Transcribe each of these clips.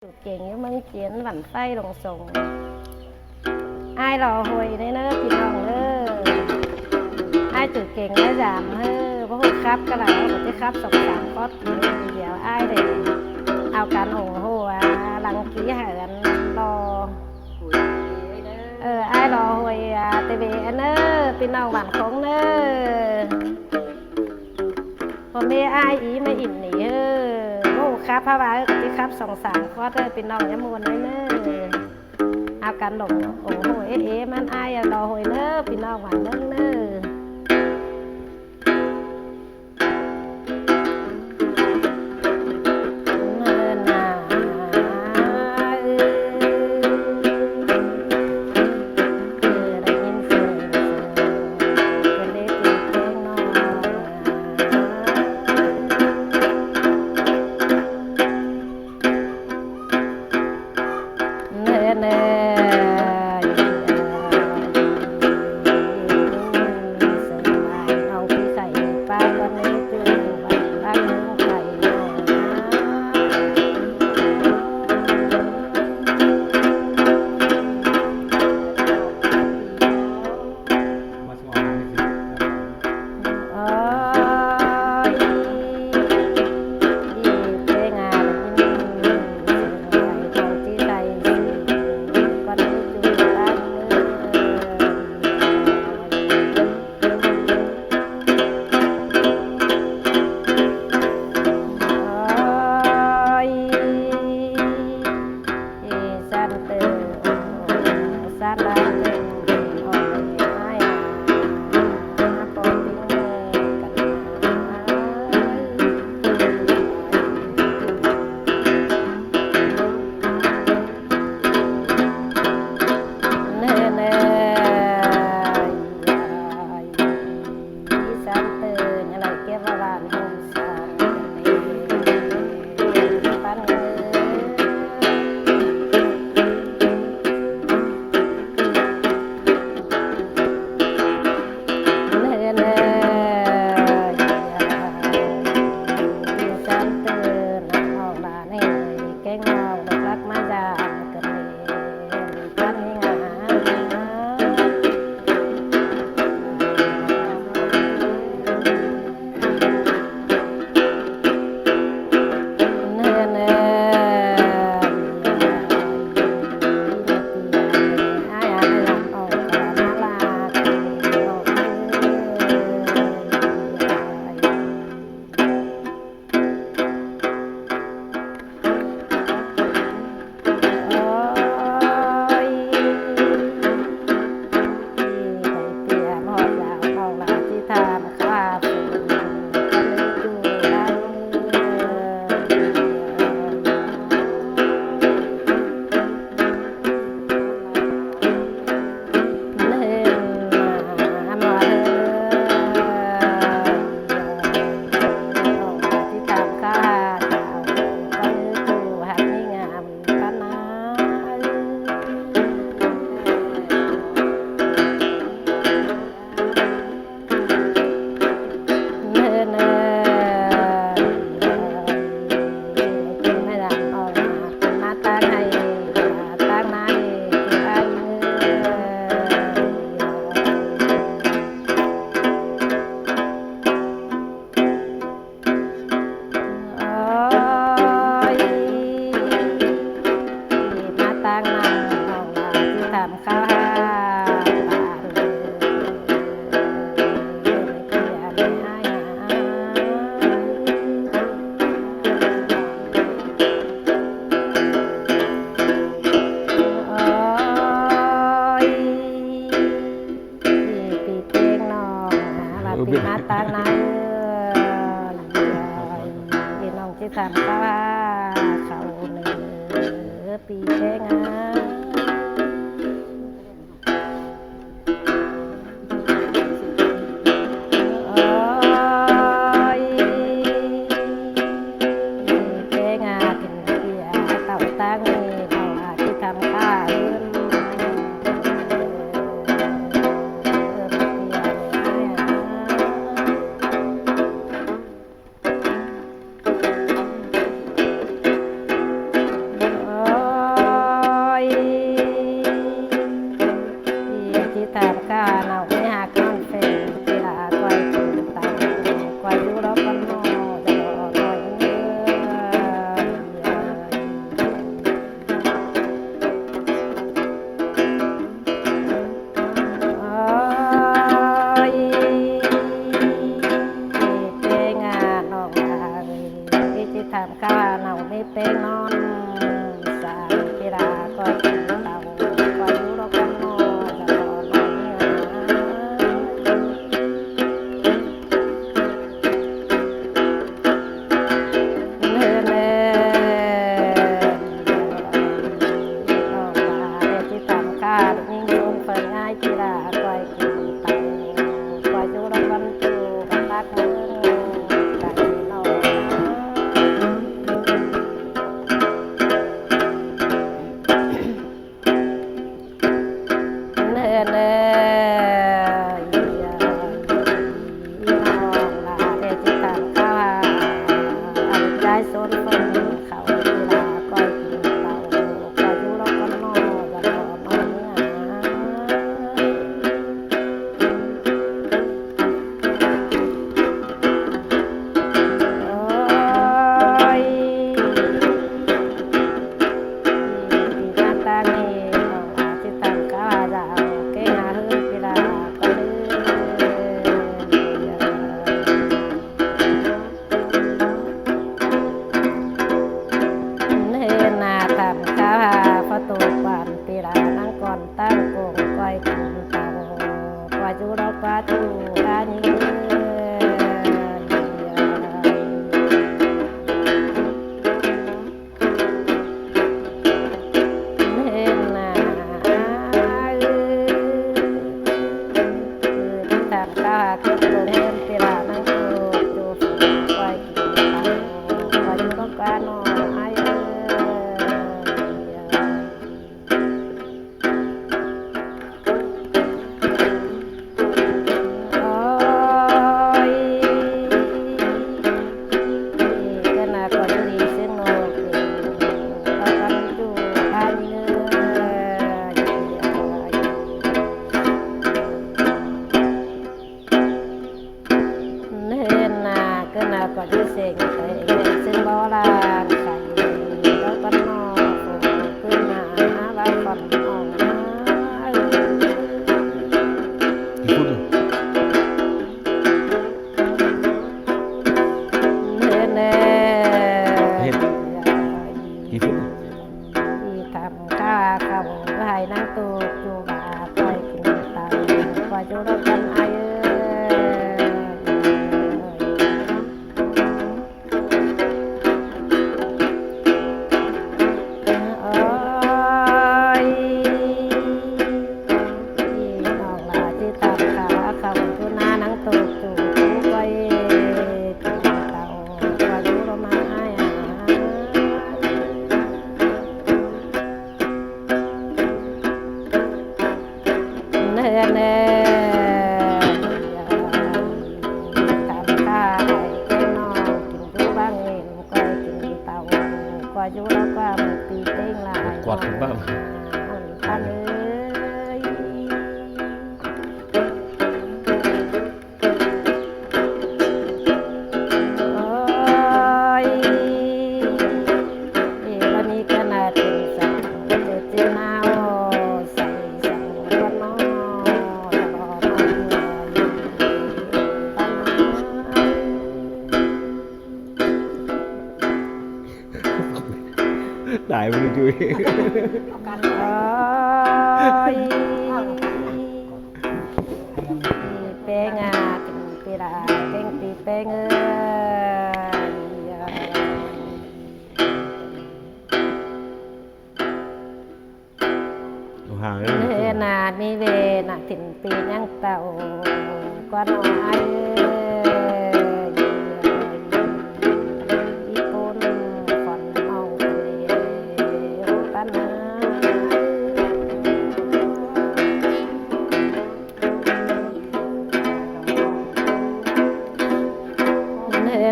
เก่งnhư măng chiến vặn tay đồng sồng ai lò hồi đấy nơ thì lòng nơ ai tựเก่งได้giảmเฮ้อเพราะหุ่นครับก็แล้วผมจะครับ2-3 คอร์สเดี๋ยวไอ้เด็กเอาการโอ้โหหลังกี้หากันรอไอ้รอหวยตีเบเนอพี่น้องหวานของเนอพอไม่ไอ้อีไม่อิ่มหนีโอ้ครับพระบาทก็ที่ครับ2-3 คอร์สพี่น้องยมวนเนอเอาการหลงโอ้โหมันไอ้รอหวยเนอพี่น้องหวานเนอมาตานาพี่น้องที่ทำข้าวเขาเนื้อปีแค่งา หาประตูปานปีลานั่งก่อนตั้งโกงก้อยกินเตากว่าจูรอกว่าจูรานีก็ดีเสียงใส่ซึ่งโบราณใส่แล้วก็นอขึ้นมาว่าก่อนออกเน่ที่ทำข้าเขาให้นั่งตัวจูบาปล่อยกินตายกว่าจูรกันไออยู่แล้วก็มันตีเต้งลายกอดถึงบ้างอันเลยโอ้ยวันนี้ขนาดเป็นสั่งเจอหน้าใส่สั่งวันน้อตลอดได้ไม่รู้จุ้ยเป้งากินปีละเก่งตีเป้งนามีเวนาถิ่นปียังเต่ากว่าน้อย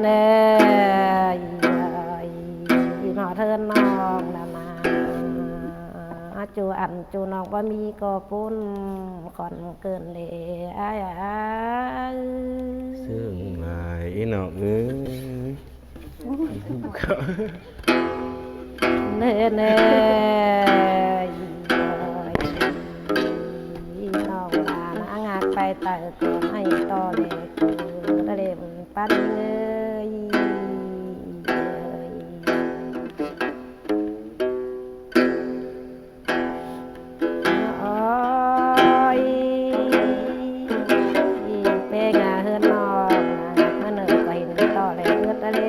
เน่ยหนอเธอน้องนาจูอันจูน้องว่ามีก็ปุ้นก่อนเกินเลยซึ่งลายน้องเอ้ยเน่น้องลางักไปตายตัวให้ต่อเลยตะเลมปั้นเงยโอ้ยเป็นงาเฮือนนอนมาเหนื่อยก็เห็นต่อเลยเอื้อตะเล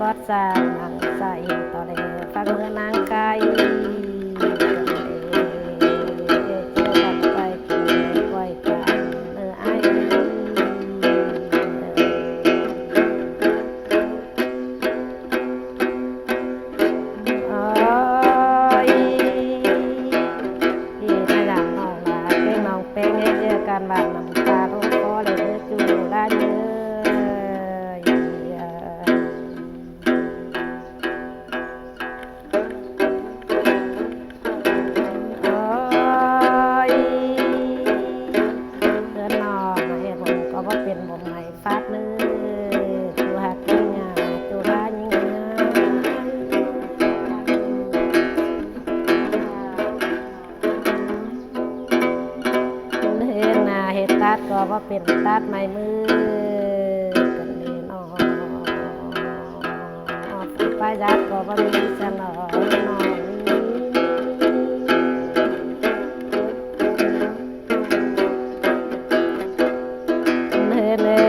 ก็สร้างนางใส่ต่อเลยฟังเมื่อนางไก่เจอกันไปกินกล้วยกันไอโอ้ยที่ไม่หลังน้องลาเป้งน้องเป้งเจอกันบ้านน้ำตาลูกคอเลยจูได้เยอะ ว่าเป็นตัดไม้มือกันเล่นอไปยัดก็ว่ามีสนอน้องเฮ้เน่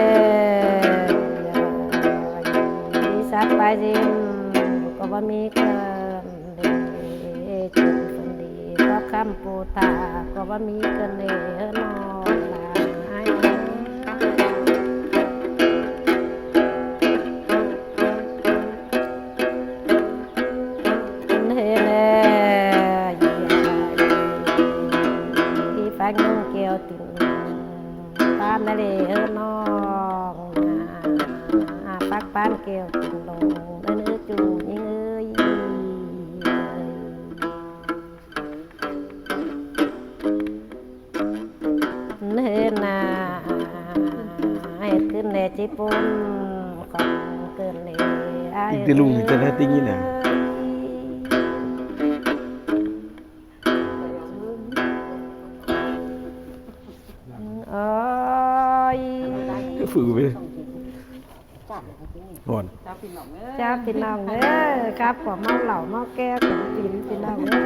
มีสัตว์ไปจิมก็ว่ามีเกินจุดคนดีก็คำปูตาก็ว่ามีเกินเน่นอนลาไอ้ฟังนุ่งเกี่ยวติ่งตามนาเลยน้องปักปานเกี่ยวติ่งลงเนื้อจูยิ่งเนื้อนาให้ขึ้นเลยจิปุ่นของเกินเลย Itu lu kita dah tinggi nah. โอ้ย Phụไปก่อน จ้าพี่น้องเด้อครับขอเมาเหล่าเมาแก้วขอพี่น้องเด้อ